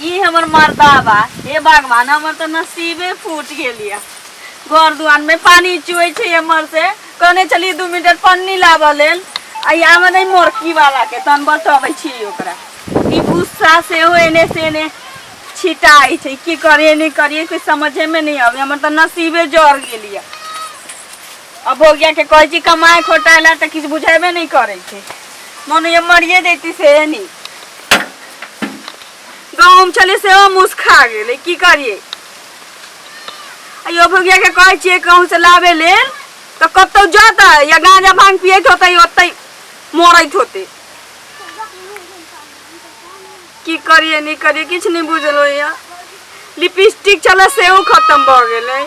ये हमर मर्दा बा। हे भगवान हमर तो नसीबे फूट गेलिया। घर दुआर में पानी चुए छे हमर से कहने चली 2 मिनट पन्नी लाबा लेल आ यहाँ नहीं मोरकी वाला के तन बताबै छी ओकरा ई गुस्सा से हो एने से एने छिटाई छे की करिए नहीं करिए कुछ समझे में नहीं आवे। हमर तो नसीबे जर गेलिया। अब हो गया के कहै छी कमाए खोटाइला त किछ बुझेबे नहीं करे छे। मन ये मरिए देती से नहीं गाँव चले से मुस्खा गेले की करिए। अयो भगिया के कहै छिए कहूं से लावे लेल तो कतौ जाता या गांजा भांग पियत होतै ओतै मरैत होते। की करिए नहीं करिए किछ नहीं बुझलो या। लिपस्टिक चला से वो खत्म भ गेलै।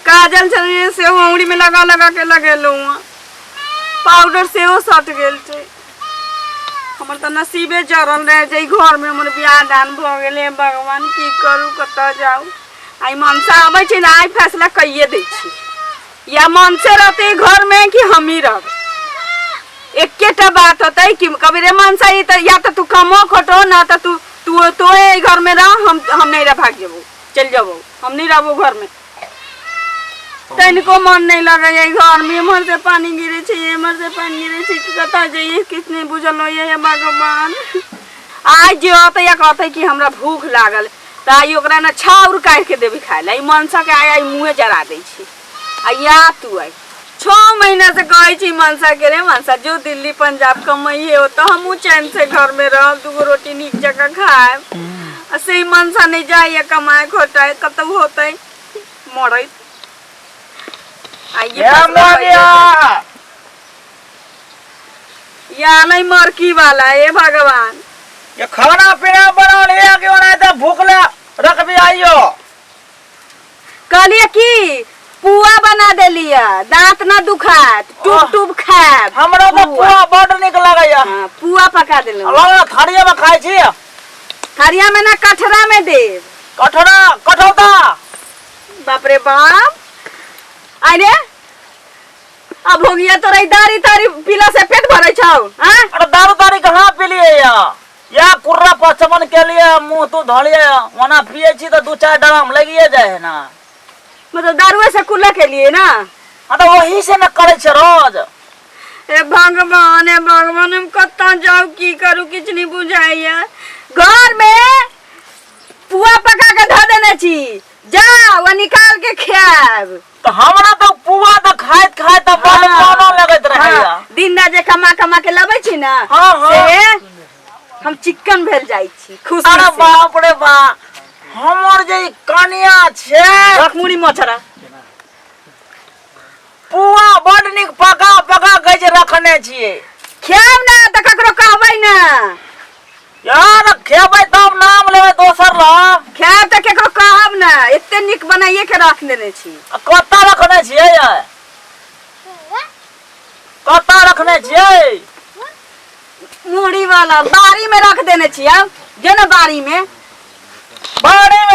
काजल चले से वो उंगली में लगा लगा के लगेलौ। पाउडर से वो सट गेल छे। हमर त नसीबे जरल रहे जे घर में हमर बियाह दान भ गेले। भगवान की करू कत जाऊ। आई मनसा आबै छै ना आई फैसला कइए दै छी या मन से रहते घर में कि हम ही रह। एकेटा बात होता है कि कभी रे मनसा ही या तो तू कमो खटो ना तो तू घर में रह हम नहीं रह भाग जेबो चल जाबो हम नहीं रहबो घर में। तनिको मन नहीं लगे ये घर में मर से पानी गिरे छे मर से पानी गिरे छे कता जाइए किसने बुझल ये भगवान। आज जे होता या कहते कि हमरा भूख लागल त आई ओकरा ना छाउर काट के देबी खाए ला। ई मनसा के आई मुंहे जरा दै छी आ या तू आई 6 महीना से कहै छी मनसा के रे मनसा जो दिल्ली पंजाब कमाइए हो तो हमहू चैन से घर में रह 2 रोटी नीक जगह खाए। से मनसा नहीं जाइए कमाए खोटाए कतौ होते मरै आइए या नहीं मरकी वाला है भगवान। ये खाना पीना बना लिया कि बना तो भूख ले रख भी आइयो। कहलिए की पुआ बना देलिया दांत ना दुखात टूप टूप खाए। हमरा तो पुआ बड़ निक लागैया। हां पुआ पका देलौ। लगा थारिया में खाइ छी। थारिया में ना कठरा में देव। कठौता बाप रे बाप। आइरे अब हो गया तोरा दारी तारी पीला से पेट भरै छौ। हां अरे दारू तारी कहां पी लिए या कुर्रा पचमन के लिए मुंह तो धलिए वना पिए छी तो 2-4 ड्राम लगिए जाए ना। मतलब दारुए से कुल्ला के लिए ना। हां तो वही से न करे छ रोज। ए भगवान हम कत्ता जाऊ की करू किछ नहीं बुझाइया। घर में पुआ पका के ध देने छी जाओ व निकाल के खाएब। तो हमरा तो पुआ तो खाइत तो बड़ कोनो लगत रहैया। दिन ना जे कमा कमा के लाबै छी ना से हम चिकन भेल जाई छी खुशी। अरे बाप रे बा हमर जे कनिया छे रखमुड़ी मछरा पुआ बड़ निक पका गज रखने छिए। खाएब ना त ककरो कहबै ना यार खेबै तब नाम लेबै दोसर ल। खाएब त केकरो कहब ना एते निक बनाइए के रख देने छी। कत्ता रखने छिए ये कत्ता रखने छिए। मुड़ी वाला बारी में रख देने छी। अब जे ना बारी में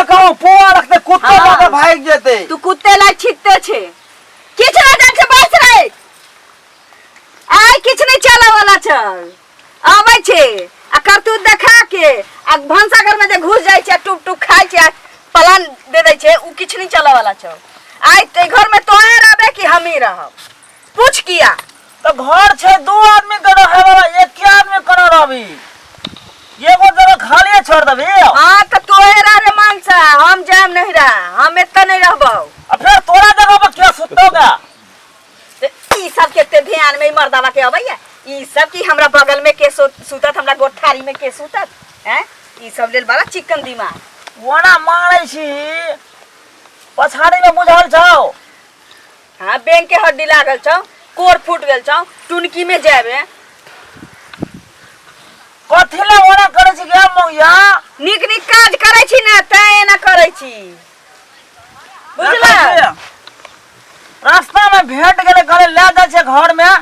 कहूं पुआ रखते कुत्ते लेके भाग जेते। तू कुत्ते ला छिटते छे किछ ना जान से बस रे आई किछ नहीं चला वाला छ आबै छे आ करतूत देखा के आ भंसाघर में जे घुस जाय छे टुप टुप खाय छे पलान दे दै छे उ किछ नहीं चला वाला छ। आई ते घर में तोहे रहबे कि हम ही रहब पूछ किया। तो घर छे 2 आदमी के रहे वाला एक के आदमी करो रहबी एगो जगह खाली छोड़ देबी। हां त तोहे रह रे मानसा हम जाम नहीं रह हम एत नहीं रहबो। अब फिर तोरा जगह पर क्या सुतोगा। ई सब के ध्यान में मर्दावा के अबैया ई सब की हमरा बगल में के सुतत हमरा गोठारी में के सुतत हैं ई सब लेल बड़ा चिकन दिमाग वना मारै छी पछाड़ी में बुझल छौ। हां बैंक के हड्डी लागल छौ कोर फूट गेल छौ टुनकी में जाबे कथि ले वना करे छी गे मौया। निक निक काज करे छी ना तै ना करे छी बुझला। रास्ता में भेट गेले घरे ले जा छे घर में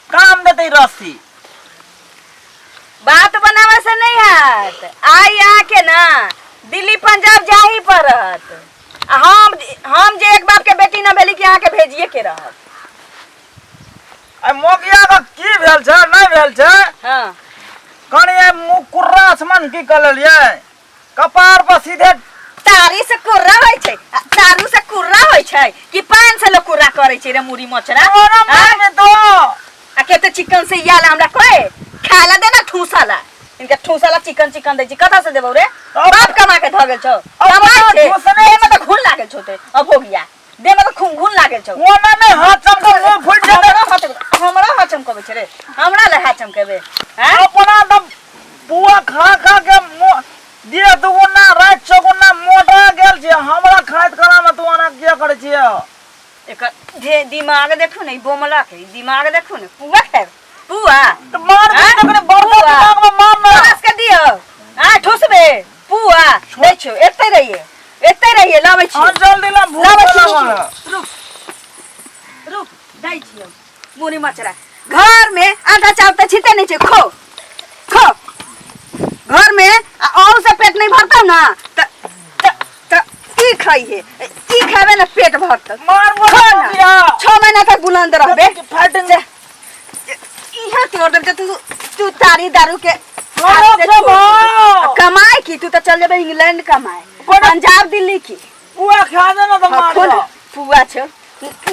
काम देते रस्सी। बात बनावे से नहीं हाथ आई आके ना दिल्ली पंजाब जाही पड़त। हम जे एक बाप के बेटी ना भेली कि यहाँ के भेजिए के रहत। आई मोगिया का की भेल छ नहीं भेल छ। हां कनी मुकुर्रा आसमान की कर लेलिए कपार पर सीधे तारी से कुर्रा होय छै तारू से कुर्रा होय छै कि पान से लोग कुर्रा करे छै रे मुरी मचरा ओना मार में तो आ के तो चिकन से याला हमरा कहे खाला दे ना ठूसाला इनके ठूसाला चिकन दे छी कथा से देबौ रे बाप कमा के ध गेल छौ कमा छै दे में तो खून लागल छौ ते अब हो गया दे में तो खून लागल छौ ओना में हाथ चमका मुंह फुट जाते हमरा हाथ चमकबे छै रे हमरा ले हाथ चमकेबे हैं अपना दम बुआ खा के दिए दुगुना रात चौगुना मोटा गेल छै हमरा खाइत करा में तू आना किया करे छियै एक जे दिमाग देखो नै बोमला के दिमाग देखो नै पुआ खाए पुआ तो मार दे तकने बड़का दिमाग में मार ना रस के दियो आ ठोसबे पुआ दै छौ एते रहिए लाबै छी हां जल्दी ला भूख लागल रुक दै छियो मुनी मचरा घर में आधा चावल त छिते नहीं छे खो घर में और से पेट नहीं भरता ना त ई खाई है ई खावे ना पेट भरत मार दिया 6 महीना तक बुलंद रहबे फाटेंगे इहा तोड़ दे तू तारी दारू के भाई कमाए की तू तो चल जाबे इंग्लैंड कमाए पंजाब दिल्ली की बुआ खा देना तो मार खो ना पुआ छ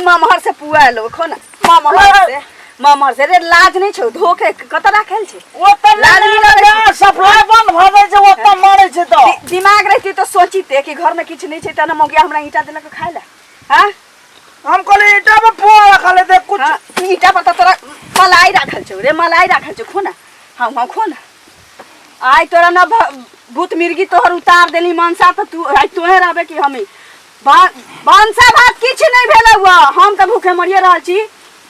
ममहर से पुआ लो खो ना ममहर से रे लाज नहीं छौ धोके कत राखल छै वो त लाज नहीं लगे सप्लाई बंद भ जाय छै ओत मारे छै तो दिमाग रहती तो सोचीते कि घर में किछ नहीं छै त न मोगिया हमरा ईटा देलक खाय ला हां हम कहले ईटा में पुआ रखले दे कुछ ईटा पर तोरा मलाई राखल छौ रे मलाई राखल छौ खो ना हां खो ना आई तोरा न भूत मिर्गी तोहर उतार देली मनसा त तू आई तोहे रहबे कि हमी बांसा भात किछ नहीं भेला हुआ हम त भूखे मरिए रहल छी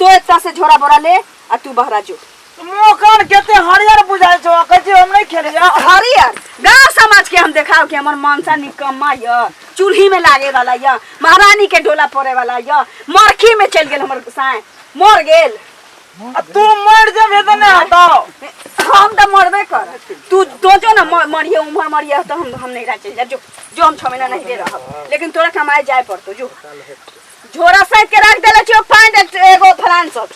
तो एता से झोरा बोरा ले आ तू बहरा जो मोकन केते हरियर बुझाय छौ कहै हम नहीं खेले हरियर गांव समाज के हम देखाओ कि हमर मनसा निकम्मा य चूल्ही में लागे वाला य महारानी के डोला पड़े वाला य मरखी में चल गेल हमर साए मर गेल तू मर जेबे त नहीं हटाओ हम त मरबे कर तू जो ना मरिए उमर मरिए तो हम नहीं रह चल जा जो हम 6 महीना नहीं दे रहा लेकिन तोरा कमाए जाए पड़तो जो झोरा साइड के रख देले छियो पैंट एगो फलान शर्ट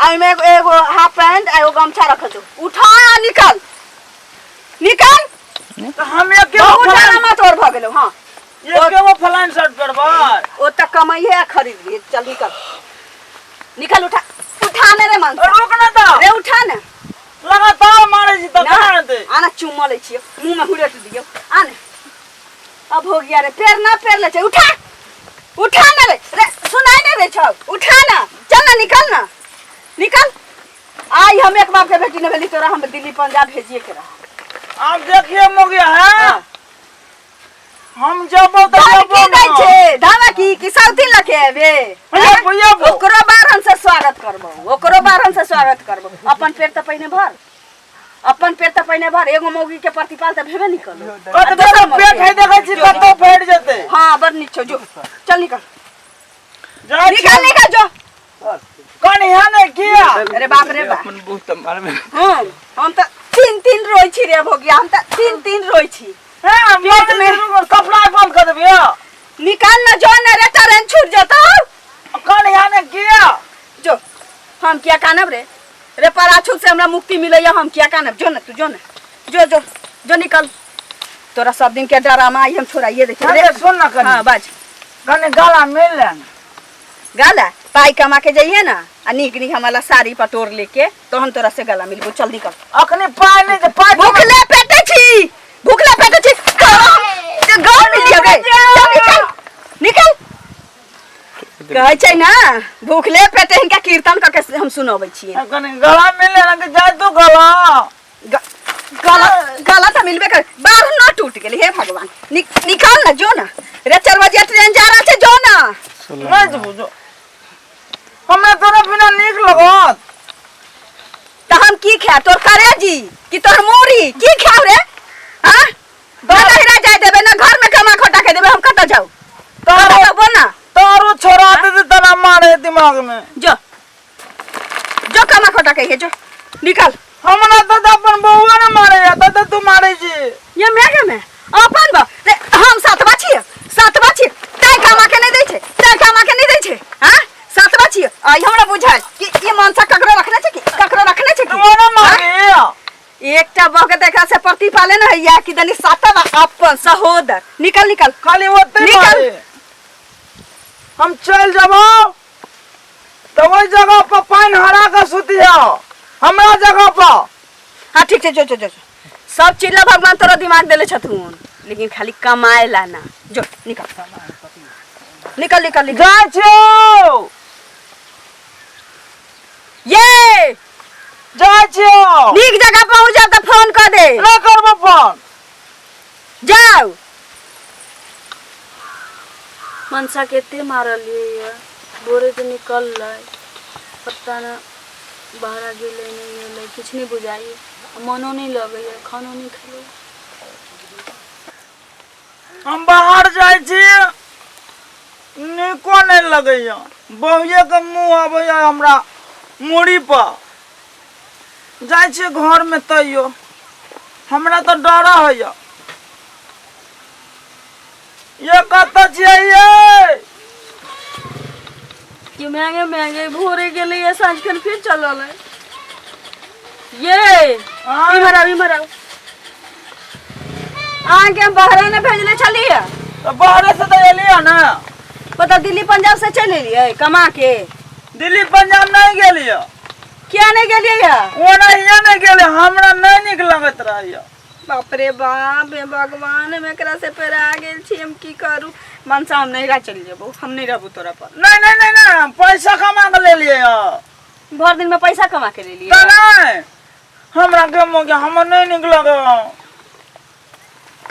आई में एगो हाफ पैंट एगो गमछा रखल छो उठा निकल तो हम एक के उठा मत और भ गेलो हां एक के फलान शर्ट करबार ओ त कमाइए खरीद लिए चल निकल उठाने रे मन रुक ना तो रे उठा ना लगातार मारे छी तो कहां दे आना चुम्मा ले छियो मुंह में हुड़ट दियो आने अब हो गया रे पैर ले उठा ना रे सुनाई नहीं रे छौ उठा ना चल ना निकल आई हम एक बाप के बेटी ने भेली तोरा हम दिल्ली पंजाब भेजिए के रहा आप देखिए मोगिया है हम जब धावा की साउथी लके आबे ओकरो बारन से स्वागत करबो अपन पेट त पहिने भर एगो मौगी के प्रतिपाल त भेबे नहीं करलो कत पेट है देखै छी कतो फट जेते हां बर नीचो जो चल निकल जो कौन यहाँ ने किया अरे बाप रे बाप अपन बहुत मार में हम त तीन रोई छी रे भोगिया हम त तीन रोई छी हां पेट में सप्लाई बंद कर देबे निकाल ना जो ना रे ट्रेन छूट जाता कौन यहाँ ने किया जो हम क्या कानब रे पराछूत से हमरा मुक्ति मिलैया हम क्या कानब जो जो निकल तोरा सब दिन के ड्रामा आई हम छोड़ाइए दे अरे सुन ना कनी हां बाज कने गाला मिल लेन गाला पाई कमा के जाइए ना आ नीक हमारा साड़ी पटोर लेके तो हम तोरा से गला मिलबो चल निकल अखनी पाई नहीं दे पाई भूखले पेटे छी तो गांव मिलियो गए चल निकल कहै छै ना भूखले पेटे इनका कीर्तन क के हम सुनाबै छियै कने गला मिल लेन के जाय तो गला तो मिलबे कर बार ना टूट गेले हे भगवान निकाल ना जो ना रे 4 बजे ट्रेन जा रहा है जो ना नहीं बुझो हमें तोरा बिना नीक लगत त हम की खा तोर करेजी कि तोर मूरी की खाव रे हां बाहर रह जाय देबे ना घर में कमा खोटा के देबे हम कत जाऊ तोरा बोना तारो छोरा दे तना मारे दिमाग में जो कमा खोटा के जो निकल हमरा तो अपन बउआ ना मारे या तो तू मारे जी ये मेगे में अपन बा रे हम सातवा छिए तै कमा के नहीं दै छै हां सातवा छिए आई हमरा बुझाय कि ये मानसा ककरो रखने छै कि तोरा मारे एक बेटा बह के देखा से प्रतिपाले न हैया कि दनी सातवा अपन सहोदर निकल निकल खाली होते निकल। मारे हम चल जाबो तो वही जगह पर पानी हरा के सुती जाओ हमरा जगह पर। हाँ ठीक है जो जो जो सब चीज ला भगवान तोरा दिमाग देले छथुन लेकिन खाली कमाए ला ना जो निकल निकल निकल निकल जाय छियो ये जाय छियो नीक जगह पहुंच जा तो फोन कर दे ना करबो फोन। जाओ मनसा केते मारलिए या बोरे से निकल लाए पता ना बाहर गेले नहीं गेले कुछ नहीं बुझाई मनो नहीं लगे या खानो नहीं खेले। हम बाहर जाय छी निको नहीं लगैया बहुए के मुंह आबैया हमरा मुड़ी पर जाय छी घर में तैयो हमरा तो डर होइया। ये कत छियै ये महंगे महंगे भोरे गेले या सांझ खन फिर चलल है ये इमरा आगे बहरा ने भेजले चलिए तो बाहर से तो एलिया ना पता दिल्ली पंजाब से चले लिए कमा के दिल्ली पंजाब नहीं गेलिया क्या नहीं गेलिए या वो नहीं गेले हमरा नहीं निक लगत रहैया। बाप रे बाप हे भगवान में एकरा से पेरा गेल छी हम की करू मनसा हम नहीं रा चल जेबो हम नहीं रहबो तोरा पर नहीं नहीं नहीं नहीं पैसा कमा के ले लिए भर दिन में पैसा कमा के ले लिए तो नहीं हमरा के मोगे हम नहीं निक लगे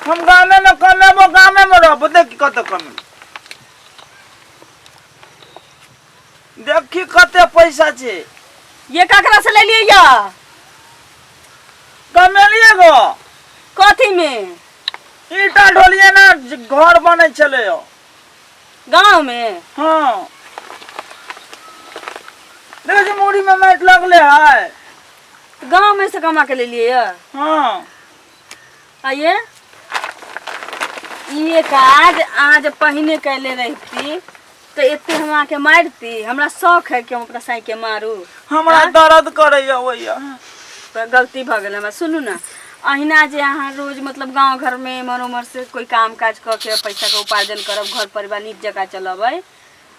हम गामे में कमेबो गामे में रहबो देखी कत कमे देखी कते पैसा छे ये ककरा से ले लिए या कमेलिए गो कथी में ईटा ढोलिए ना घर बने चले हो गांव में हाँ देखो मुड़ी में मैट लगले है गांव में से कमा के ले लिए या हाँ आइए ये काज आज पहिने कैले रहती तो इतने हम आके मारती हमरा शौक है कि हम अपना साई के मारू हमरा हाँ? दर्द करैया ओइया पर गलती भ गेल हमरा सुनू ना अहिना जे अहाँ रोज मतलब गांव घर में मरोमर से कोई काम काज क के पैसा के उपार्जन करब घर परिवार नीक जगह चलबै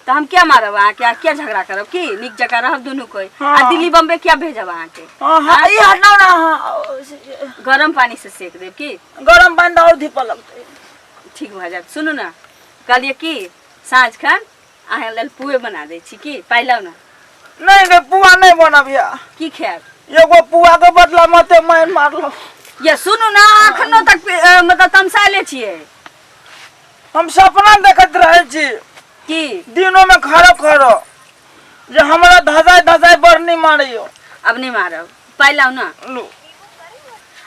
तो हम क्या मारब अहाँ के क्या झगड़ा करब की नीक जगह रहब दुनू कोई हाँ। आ दिल्ली बम्बे क्या भेजब अहाँ के हाँ ई हटाओ ना हाँ। गरम पानी से सेक देब की गरम पानी और धीप लगते ठीक भ जायत सुनू ना कहलिए की साँझ खन अहाँ लेल पुए बना दै छी की पाइलौ ना नहीं गे पुआ नहीं बनबिया की खायब एगो पुआ के बदला मते मार मारलो ये सुनू ना अखनो तक मतलब तमसाइले छियै हम सपना देखत रहे छी की दिनों में खरो खरो जे हमरा धजाय धजाय बरनी मारियो अब नहीं मारब पाइलौ ना लो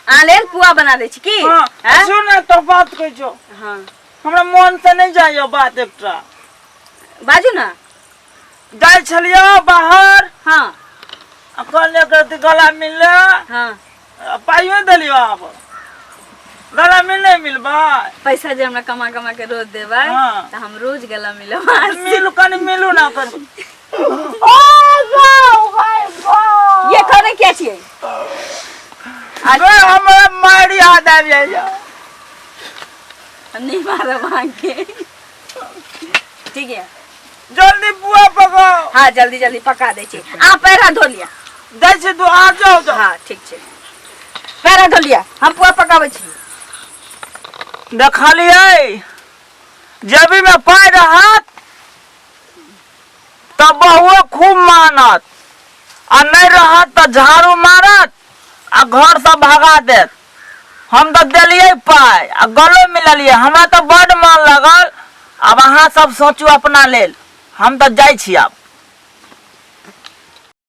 अहाँ लेल पुआ बना दै छी की हाँ हैं? सुन तो बात कह जो हाँ हमरा मन से नहीं जाइयो बात एकटा बाजू ना जाय छलियो बाहर हाँ अकल लेकर गला मिलले हाँ पाइयो देलियो आप गला मिल नहीं मिलबा पैसा जे हमरा कमा कमा के रोज देबै हाँ। तो हम रोज गला मिलब मिलू कनी मिलू ना कर ये करे क्या छियै अरे हमरा मारी याद आ जाइयो नहीं मारब अहाँ के ठीक है जल्दी बुआ पको हाँ जल्दी जल्दी पका दै छी आ पैरा धो लिया जाय छै तू आ जाओ तो हाँ ठीक छै पैरा धो लिया हम पुआ पकाबै छी देखलिए जेबी में पाई रहत तब बहुआ खूब मानत आ नहीं रहत तो झाड़ू मारत आ घर से भगा देत। हम तो दिलिए पाई आ गलो मिललिए हमरा तो बड़ मन लगल। अब अहाँ सब सोचू अपना लेल हम तो जाय छी अब।